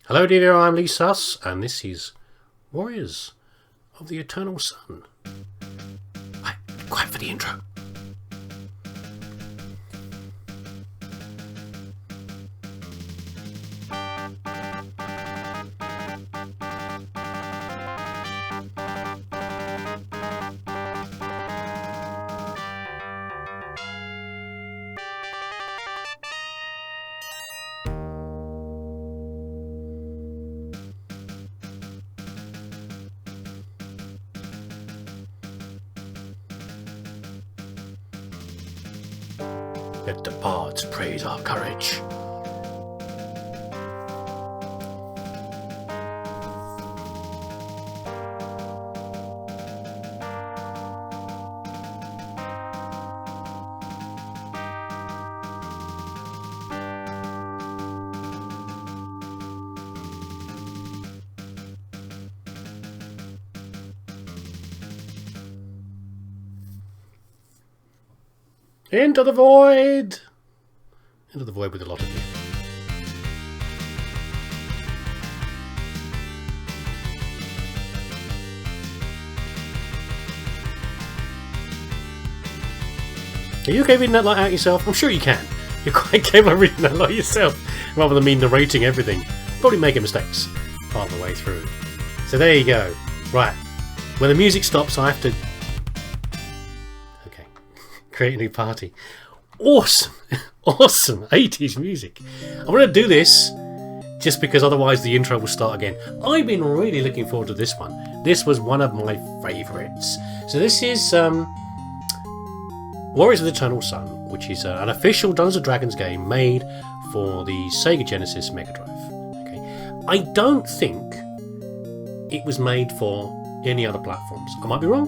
Hello dear, I'm leesusss, and this is Warriors of the Eternal Sun. Right, quiet for the intro. Let the bards praise our courage. Into the void! Into the void with a lot of you. Are you okay reading that lot out yourself? I'm sure you can. You're quite capable of reading that lot yourself, rather than me narrating everything. Probably making mistakes part of the way through. So there you go. Right. When the music stops, I have to create a new party. Awesome. Awesome 80s music. I'm going to do this just because otherwise the intro will start again. I've been really looking forward to this one. This was one of my favourites. So this is Warriors of the Eternal Sun, which is an official Dungeons & Dragons game made for the Sega Genesis Mega Drive. Okay. I don't think it was made for any other platforms. I might be wrong,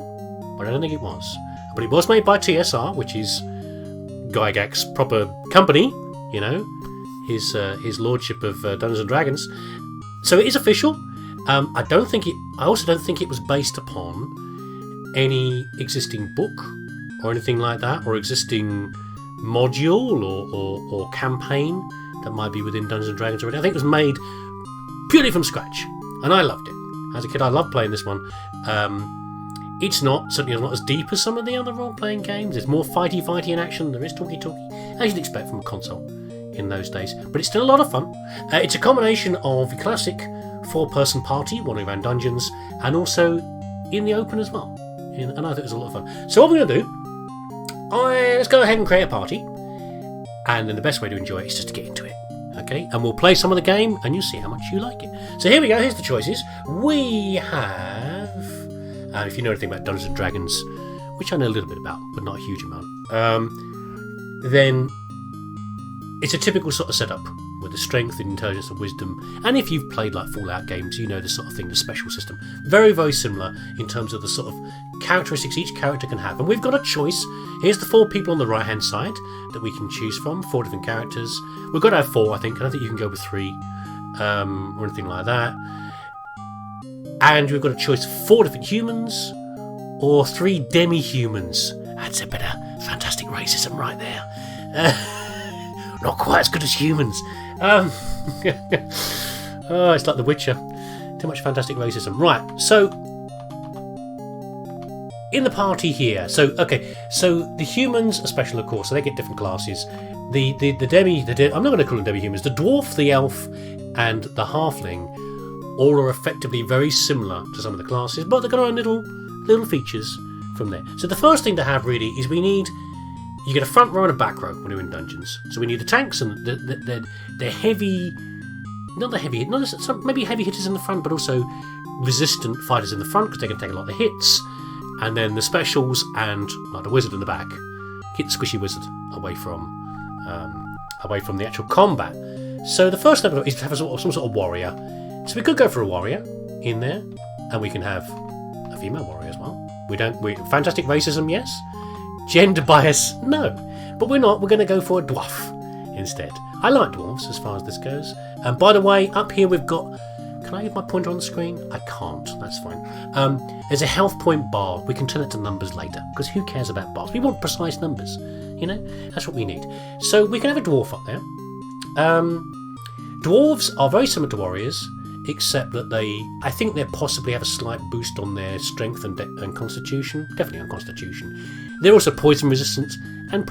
but I don't think it was. But it was made by TSR, which is Gygax's proper company, you know, his lordship of Dungeons and Dragons. So it is official. I also don't think it was based upon any existing book or anything like that, or existing module or campaign that might be within Dungeons and Dragons already. I think it was made purely from scratch, and I loved it. As a kid, I loved playing this one. It's certainly not as deep as some of the other role-playing games. There's more fighty in action than there is talky, as you'd expect from a console in those days. But it's still a lot of fun. It's a combination of the classic 4-person party, wandering around dungeons, and also in the open as well. And I think it was a lot of fun. So what we're going to do, let's go ahead and create a party. And then the best way to enjoy it is just to get into it. Okay? And we'll play some of the game, and you'll see how much you like it. So here we go. Here's the choices. We have... if you know anything about Dungeons & Dragons, which I know a little bit about, but not a huge amount, then it's a typical sort of setup with the strength and intelligence and wisdom. And if you've played like Fallout games, you know the sort of thing, the special system. Very, very similar in terms of the sort of characteristics each character can have. And we've got a choice. Here's the 4 people on the right-hand side that we can choose from, 4 different characters. We've got to have 4, I think. I don't think you can go with 3 or anything like that. And we've got a choice of 4 different humans or 3 demi-humans. That's a bit of fantastic racism right there. Not quite as good as humans. Oh, it's like The Witcher. Too much fantastic racism. Right, so in the party here. So the humans are special, of course, so they get different classes. I'm not going to call them demi-humans. The dwarf, the elf, and the halfling all are effectively very similar to some of the classes, but they've got their own little features from there. So the first thing to have really is you get a front row and a back row when you're in dungeons. So we need the tanks and the heavy, maybe heavy hitters in the front, but also resistant fighters in the front because they can take a lot of the hits. And then the specials and like the wizard in the back. Keep the squishy wizard away from the actual combat. So the first step is to have some sort of warrior. So we could go for a warrior in there, and we can have a female warrior as well. Fantastic racism, yes. Gender bias, no. But we're not. We're going to go for a dwarf instead. I like dwarves as far as this goes. And by the way, up here we've got... Can I have my pointer on the screen? I can't. That's fine. There's a health point bar. We can turn it to numbers later, because who cares about bars? We want precise numbers. You know? That's what we need. So we can have a dwarf up there. Dwarves are very similar to warriors, except that I think they possibly have a slight boost on their strength and constitution. Definitely on constitution. They're also poison resistant and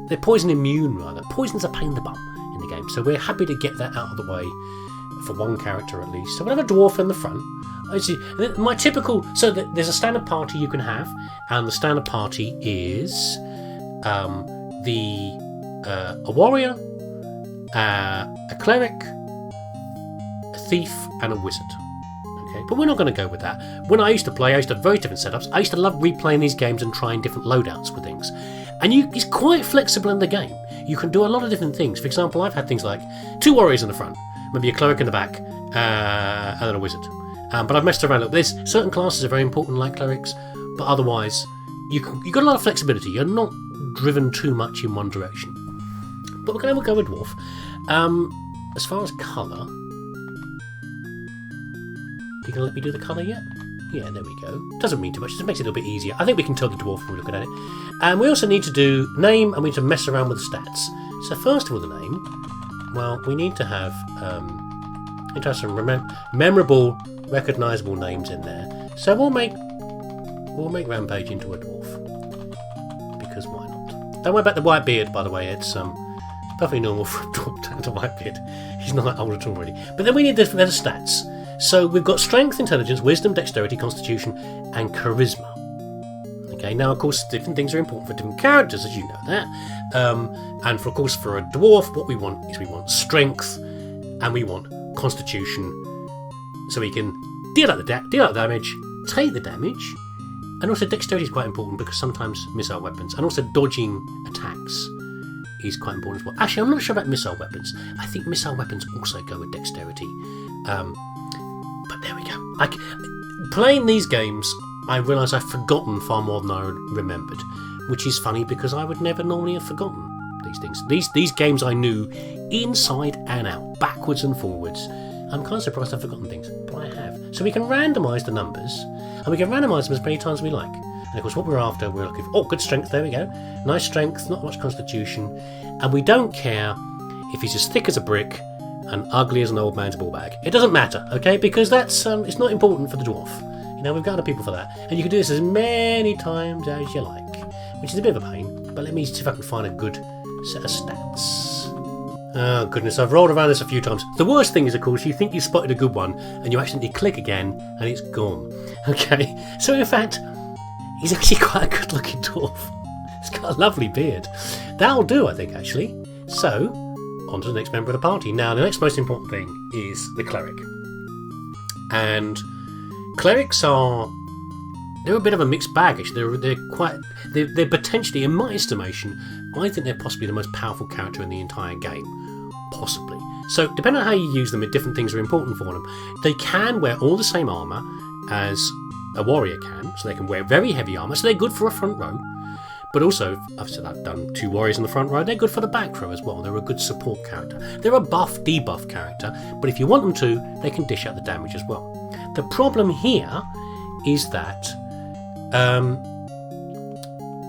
they're poison immune rather. Poison's a pain in the bum in the game, so we're happy to get that out of the way for one character at least. So we'll have a dwarf in the front. I see. My typical. So there's a standard party you can have, and the standard party is a warrior, a cleric, a thief, and a wizard. Okay, but we're not going to go with that. When I used to play, I used to have very different setups. I used to love replaying these games and trying different loadouts with things. And it's quite flexible in the game. You can do a lot of different things. For example, I've had things like 2 warriors in the front, maybe a cleric in the back, and then a wizard. But I've messed around. Look, there's certain classes are very important, like clerics, but otherwise, you've got a lot of flexibility. You're not driven too much in one direction. But we're going to go with dwarf. As far as colour, you going to let me do the colour yet? Yeah, there we go. Doesn't mean too much, just makes it a little bit easier. I think we can tell the dwarf when we're looking at it. And we also need to do name, and we need to mess around with the stats. So first of all, the name. Well, we need to have some memorable, recognisable names in there. So we'll make Rampage into a dwarf, because why not? Don't worry about the white beard, by the way. It's perfectly normal for a dwarf to have a white beard. He's not that old at all, really. But then we need the stats. So we've got strength, intelligence, wisdom, dexterity, constitution, and charisma. Okay, now of course different things are important for different characters, as you know that. And of course for a dwarf, what we want is strength, and we want constitution, so we can deal out the damage, take the damage, and also dexterity is quite important because sometimes missile weapons, and also dodging attacks is quite important as well. Actually, I'm not sure about missile weapons. I think missile weapons also go with dexterity. But there we go. Playing these games, I realise I've forgotten far more than I remembered, which is funny because I would never normally have forgotten these things. These games I knew inside and out, backwards and forwards. I'm kind of surprised I've forgotten things, but I have. So we can randomise the numbers, and we can randomise them as many times as we like. And of course, what we're after, we're looking for good strength. There we go. Nice strength, not much constitution, and we don't care if he's as thick as a brick and ugly as an old man's ball bag. It doesn't matter, okay? Because that's it's not important for the dwarf. You know, we've got other people for that, and you can do this as many times as you like, which is a bit of a pain. But let me see if I can find a good set of stats. Oh goodness, I've rolled around this a few times. The worst thing is, of course, you think you spotted a good one, and you accidentally click again, and it's gone. Okay, so in fact, he's actually quite a good-looking dwarf. He's got a lovely beard. That'll do, I think, actually. So, on to the next member of the party. Now, the next most important thing is the cleric. And clerics they're a bit of a mixed bag, actually. They're potentially, in my estimation, I think they're possibly the most powerful character in the entire game. Possibly. So, depending on how you use them, different things are important for them. They can wear all the same armour as a warrior can, so they can wear very heavy armour, so they're good for a front row. But also, I've done 2 warriors in the front row, they're good for the back row as well. They're a good support character. They're a buff, debuff character, but if you want them to, they can dish out the damage as well. The problem here is that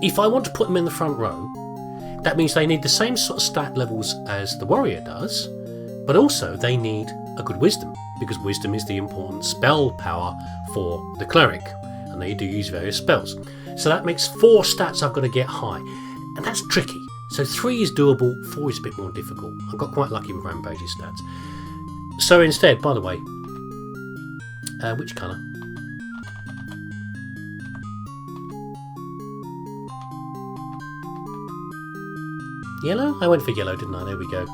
if I want to put them in the front row, that means they need the same sort of stat levels as the warrior does, but also they need a good wisdom, because wisdom is the important spell power for the cleric, and they do use various spells. So that makes 4 stats I've got to get high, and that's tricky. So 3 is doable, 4 is a bit more difficult. I got quite lucky with Rampage's stats. So instead, by the way, which colour? Yellow? I went for yellow, didn't I? There we go.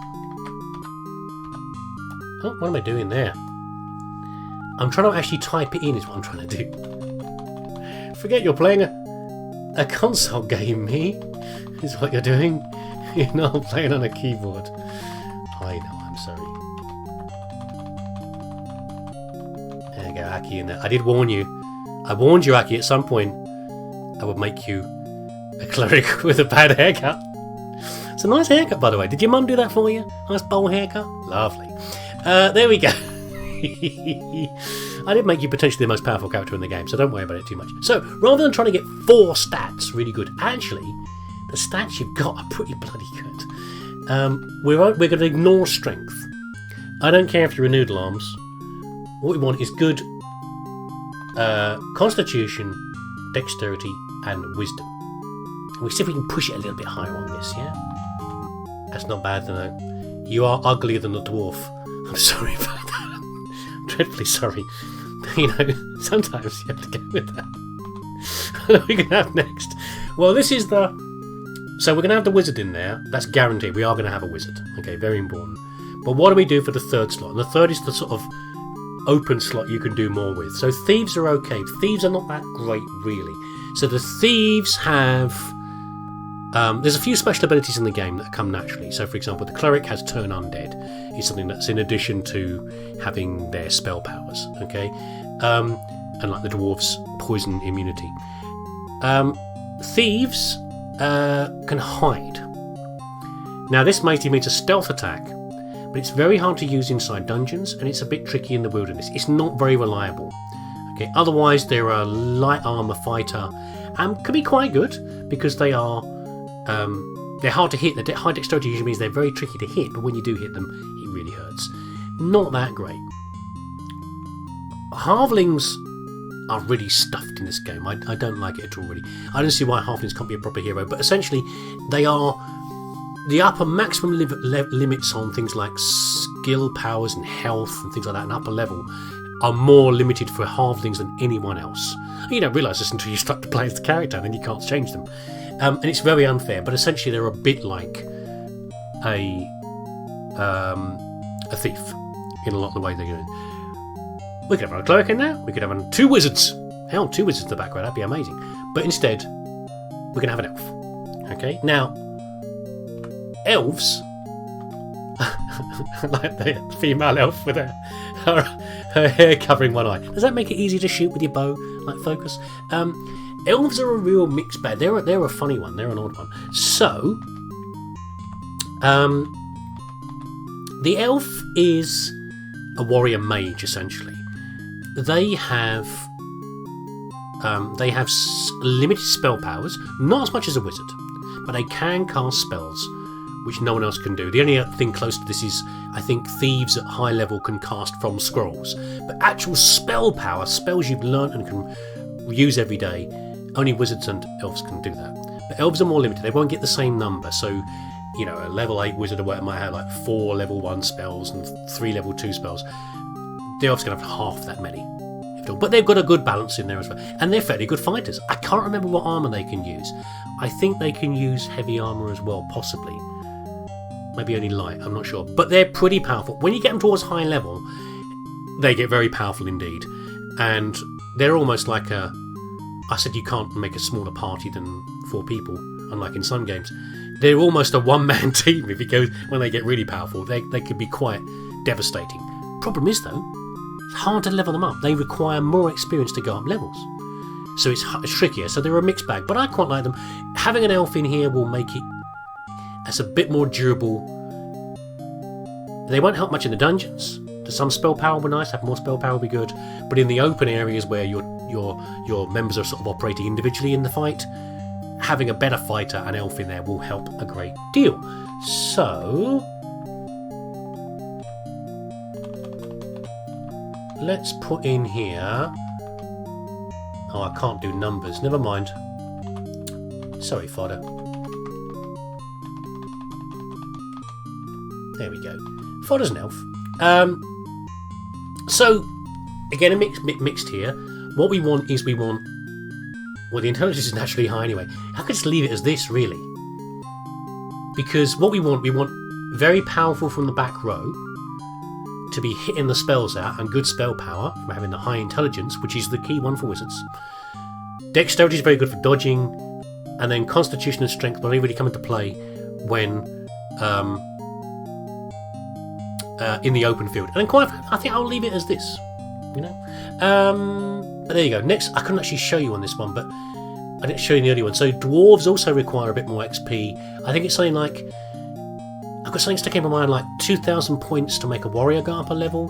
Oh, what am I doing there? I'm trying to actually type it in is what I'm trying to do. Forget you're playing a console game, me, is what you're doing. You're not playing on a keyboard. I know, I'm sorry. There you go, Aki in there. I did warn you. I warned you, Aki, at some point I would make you a cleric with a bad haircut. It's a nice haircut, by the way. Did your mum do that for you? Nice bowl haircut? Lovely. There we go. I did make you potentially the most powerful character in the game, so don't worry about it too much. So, rather than trying to get 4 stats really good, actually, the stats you've got are pretty bloody good. We're going to ignore strength. I don't care if you're a noodle arms. What we want is good constitution, dexterity, and wisdom. We'll see if we can push it a little bit higher on this, yeah? That's not bad, though. You are uglier than a dwarf. I'm sorry about that. I'm dreadfully sorry. You know, sometimes you have to go with that. What are we going to have next? Well, this is the... So we're going to have the wizard in there. That's guaranteed. We are going to have a wizard. Okay, very important. But what do we do for the third slot? And the third is the sort of open slot you can do more with. So thieves are okay. Thieves are not that great, really. So the thieves have... there's a few special abilities in the game that come naturally. So, for example, the cleric has turn undead. It's something that's in addition to having their spell powers. Okay, and like the dwarves, poison immunity. Thieves can hide. Now, this mighty means a stealth attack, but it's very hard to use inside dungeons, and it's a bit tricky in the wilderness. It's not very reliable. Okay, otherwise they're a light armor fighter, and can be quite good because they are. They're hard to hit. The high dexterity usually means they're very tricky to hit, but when you do hit them, it really hurts. Not that great. Halflings are really stuffed in this game. I don't like it at all, really. I don't see why halflings can't be a proper hero, but essentially they are the upper maximum limits on things like skill powers and health and things like that, and upper level are more limited for halflings than anyone else. You don't realise this until you start to play as the character, and then you can't change them. And it's very unfair, but essentially they're a bit like a thief in a lot of the way they're doing. We could have a cleric in there. We could have 2 wizards. Hell, 2 wizards in the background. That'd be amazing. But instead, we're going to have an elf. Okay? Now, elves, like the female elf with her hair covering one eye. Does that make it easier to shoot with your bow, like focus? Elves are a real mixed bag. They're a funny one. They're an odd one. So, the elf is a warrior mage, essentially. They have limited spell powers, not as much as a wizard, but they can cast spells, which no one else can do. The only thing close to this is, I think, thieves at high level can cast from scrolls. But actual spell power, spells you've learnt and can use every day, only wizards and elves can do that. But elves are more limited. They won't get the same number. So, you know, a level 8 wizard or whatever might have like 4 level 1 spells and 3 level 2 spells. The elves can have half that many. But they've got a good balance in there as well. And they're fairly good fighters. I can't remember what armour they can use. I think they can use heavy armour as well, possibly. Maybe only light, I'm not sure. But they're pretty powerful. When you get them towards high level, they get very powerful indeed. And they're almost like a... I said you can't make a smaller party than 4 people, unlike in some games. They're almost a one-man team if it goes when they get really powerful. They could be quite devastating. Problem is, though, it's hard to level them up. They require more experience to go up levels. So it's trickier. So they're a mixed bag. But I quite like them. Having an elf in here will make it as a bit more durable. They won't help much in the dungeons. Some spell power will be nice. Have more spell power will be good. But in the open areas where your members are sort of operating individually in the fight, having a better fighter, an elf in there, will help a great deal. So let's put in here... Oh, I can't do numbers. Never mind. Sorry, fodder. There we go. Fodder's an elf. So, again, mixed here. What we want is well, the intelligence is naturally high anyway. I could just leave it as this, really. Because what we want very powerful from the back row to be hitting the spells out, and good spell power from having the high intelligence, which is the key one for wizards. Dexterity is very good for dodging, and then constitution and strength will only really come into play when in the open field. And I think I'll leave it as this, you know. But there you go. Next, I couldn't actually show you on this one, but I didn't show you in the earlier one. So dwarves also require a bit more XP. I think it's something like, I've got something sticking in my mind, like 2,000 points to make a warrior go up a level,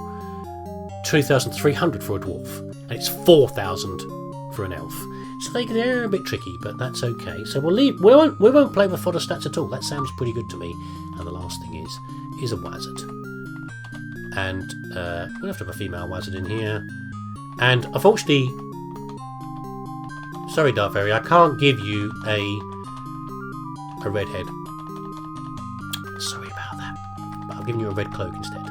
2,300 for a dwarf, and it's 4,000 for an elf. So they're a bit tricky, but that's okay. So we'll leave. We won't play with fodder stats at all. That sounds pretty good to me. And the last thing is a wizard. And we'll have to have a female wizard in here. And unfortunately, sorry Dark Fairy, I can't give you a red head. Sorry about that. But I've given you a red cloak instead.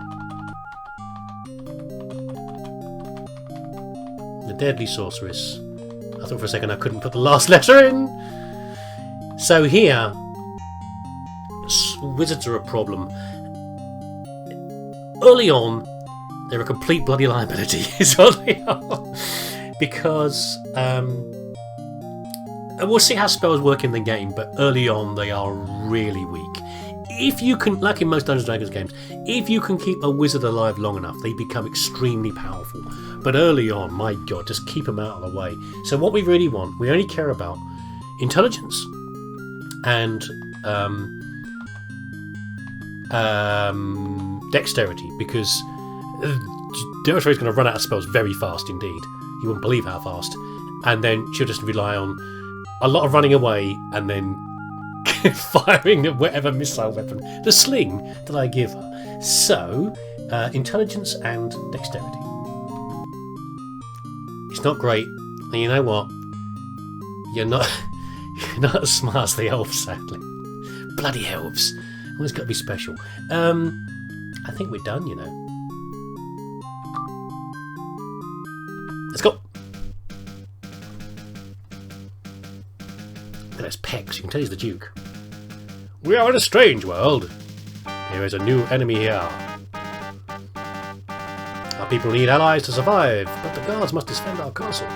The Deadly Sorceress. I thought for a second I couldn't put the last letter in. So here, wizards are a problem. Early on, they're a complete bloody liability, is what they are. Because, we'll see how spells work in the game, but early on they are really weak. If you can, like in most Dungeons & Dragons games, if you can keep a wizard alive long enough, they become extremely powerful. But early on, my god, just keep them out of the way. So what we really want, we only care about intelligence and dexterity, because Dark Fairy's going to run out of spells very fast indeed. You wouldn't believe how fast. And then she'll just rely on a lot of running away and then firing whatever missile weapon, the sling that I give her. So, intelligence and dexterity. It's not great. And you know what? You're not as smart as the elves, sadly. Bloody elves. Always got to be special. I think we're done, you know. Let's go. There's Pex. You can tell he's the Duke. We are in a strange world. There is a new enemy here. Our people need allies to survive, but the guards must defend our castle.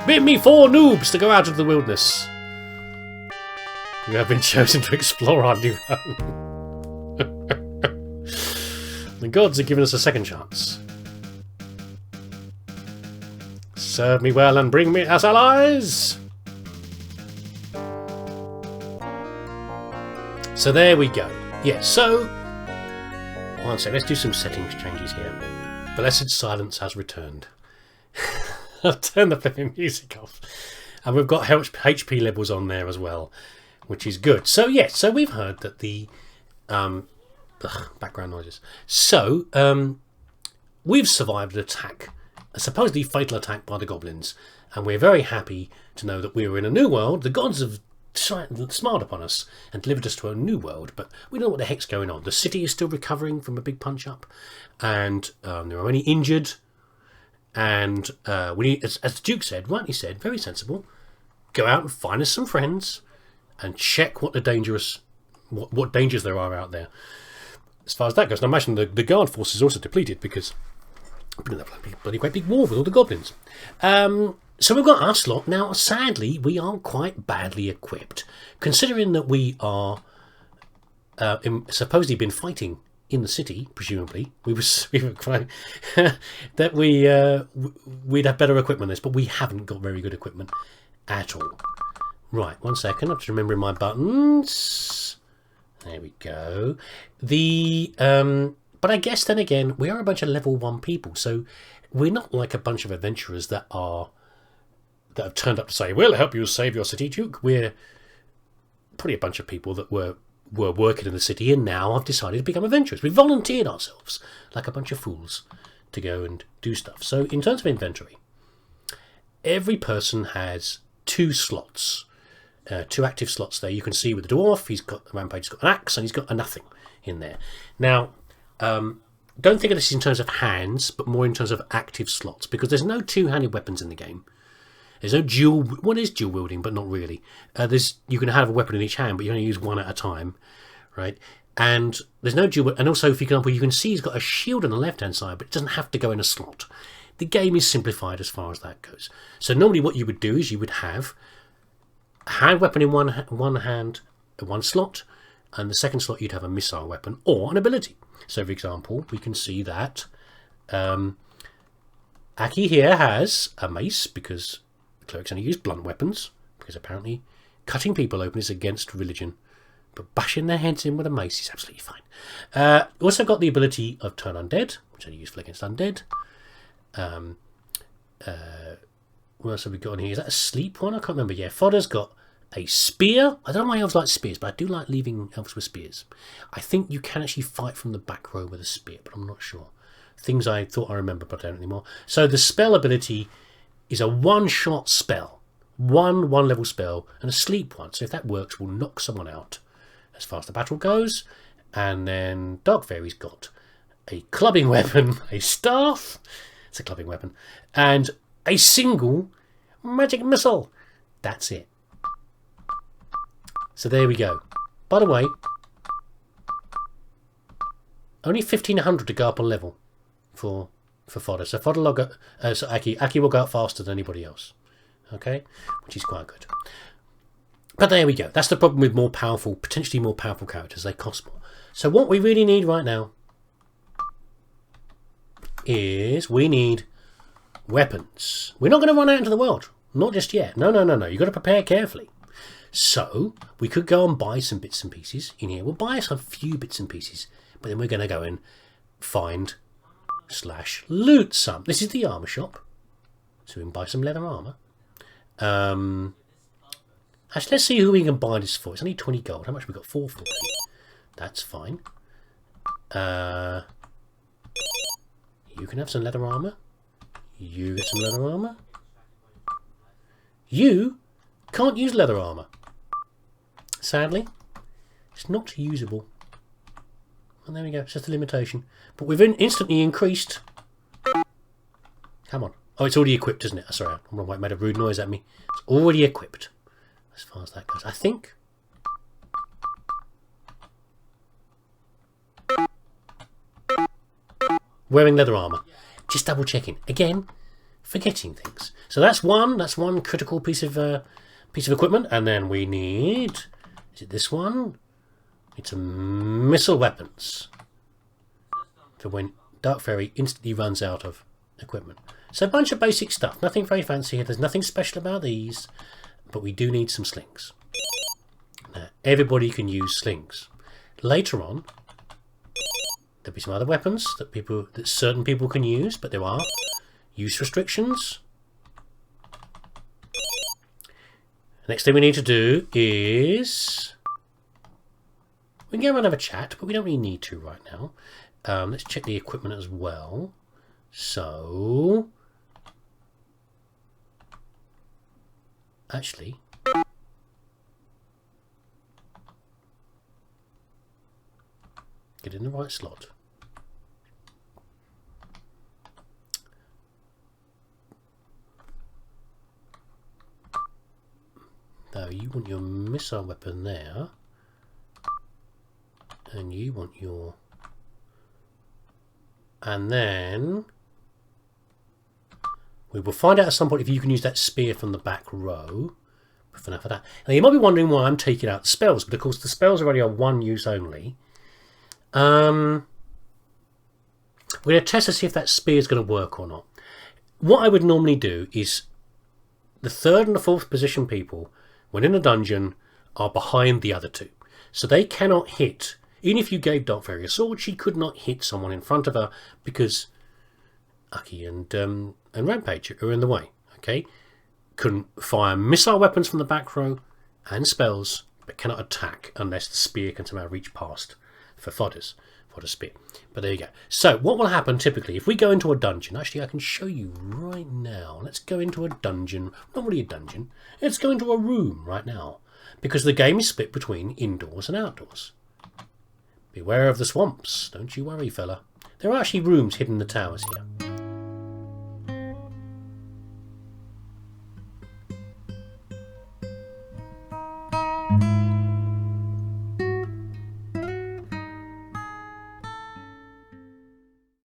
Bid me 4 noobs to go out into the wilderness. You have been chosen to explore our new home. The gods have given us a second chance. Serve me well and bring me as allies. So there we go. Yeah, so one sec, let's do some settings changes here. Blessed silence has returned. I've turned the flipping music off. And we've got HP levels on there as well, which is good. So yes, so we've heard that the background noises. So we've survived an attack, a supposedly fatal attack by the goblins, and we're very happy to know that we are in a new world. The gods have smiled upon us and delivered us to a new world, but we don't know what the heck's going on. The city is still recovering from a big punch up, and there are many injured, and we need, as the Duke said, rightly said, very sensible, go out and find us some friends and check what the dangerous what dangers there are out there. As far as that goes, and I imagine the guard force is also depleted because we've been in that bloody great big war with all the goblins. So we've got our slot. Now, sadly, we are quite badly equipped, considering that we are supposedly been fighting in the city, presumably. We were quite that we'd have better equipment than this, but we haven't got very good equipment at all. Right, 1 second. I'm just remembering my buttons. There we go. But I guess then again, we are a bunch of level 1 people, so we're not like a bunch of adventurers that have turned up to say, we'll help you save your city, Duke. We're probably a bunch of people that were working in the city and now have decided to become adventurers. We volunteered ourselves like a bunch of fools to go and do stuff. So in terms of inventory, every person has 2 slots, 2 active slots there. You can see with the dwarf, he's got a rampage, he's got an axe, and he's got a nothing in there. Now, don't think of this in terms of hands, but more in terms of active slots, because there's no 2-handed weapons in the game. There's no dual. One is dual wielding, but not really. You can have a weapon in each hand, but you only use one at a time, right? And there's no dual. And also, for example, you can see he's got a shield on the left-hand side, but it doesn't have to go in a slot. The game is simplified as far as that goes. So normally, what you would do is you would have a hand weapon in one hand, one slot, and the second slot you'd have a missile weapon or an ability. So, for example, we can see that Aki here has a mace because clerics only use blunt weapons, because apparently cutting people open is against religion, but bashing their heads in with a mace is absolutely fine. Also got the ability of turn undead, which is useful against undead. What else have we got on here? Is that a sleep one? I can't remember. Yeah, Fodder's got a spear. I don't know why elves like spears, but I do like leaving elves with spears. I think you can actually fight from the back row with a spear, but I'm not sure. things I thought I remember, but I don't anymore. So the spell ability is a one-shot spell. One level spell and a sleep one. So if that works, we'll knock someone out as far as the battle goes. And then Dark Fairy's got a clubbing weapon, a staff, it's a clubbing weapon, and a single magic missile. That's it. So there we go. By the way, only 1,500 to go up a level for fodder. So fodder will go, so Aki will go up faster than anybody else. Okay, which is quite good. But there we go. That's the problem with more powerful, potentially more powerful characters. They cost more. So what we really need right now is we need weapons. We're not going to run out into the world. Not just yet. No. You've got to prepare carefully. So we could go and buy some bits and pieces in here. We'll buy us a few bits and pieces, but then we're going to go and find / loot some. This is the armor shop. So we can buy some leather armor. Actually, let's see who we can buy this for. It's only 20 gold. How much we got? 440. That's fine. You can have some leather armor. You get some leather armor. You can't use leather armor. Sadly, it's not usable. And there we go. It's just a limitation. But we've instantly increased. Come on. Oh, it's already equipped, isn't it? Sorry, it made a rude noise at me. It's already equipped. As far as that goes, I think. Wearing leather armor. Just double checking. Again, forgetting things. So that's one critical piece of equipment, and then we need. Is it this one? It's a missile weapons. For when Dark Fairy instantly runs out of equipment. So a bunch of basic stuff. Nothing very fancy here. There's nothing special about these. But we do need some slings. Now, everybody can use slings. Later on, there'll be some other weapons that certain people can use, but there are use restrictions. Next thing we need to do is we can go around and have a chat, but we don't really need to right now. Let's check the equipment as well. So actually, get in the right slot. Now you want your missile weapon there, and you want your, and then we will find out at some point if you can use that spear from the back row. But for that. Now you might be wondering why I'm taking out the spells, but of course the spells are already on one use only. We're going to test to see if that spear is going to work or not. What I would normally do is the 3rd and the 4th position people, when in a dungeon, are behind the other two. So they cannot hit. Even if you gave Dark Fairy a sword, she could not hit someone in front of her because Aki and Rampage are in the way. Okay, couldn't fire missile weapons from the back row and spells, but cannot attack unless the spear can somehow reach past for Fodder's spear. But there you go. So what will happen typically if we go into a dungeon? Actually, I can show you right now. Let's go into a dungeon. Not really a dungeon. Let's go into a room right now because the game is split between indoors and outdoors. Beware of the swamps. Don't you worry, fella. There are actually rooms hidden in the towers here.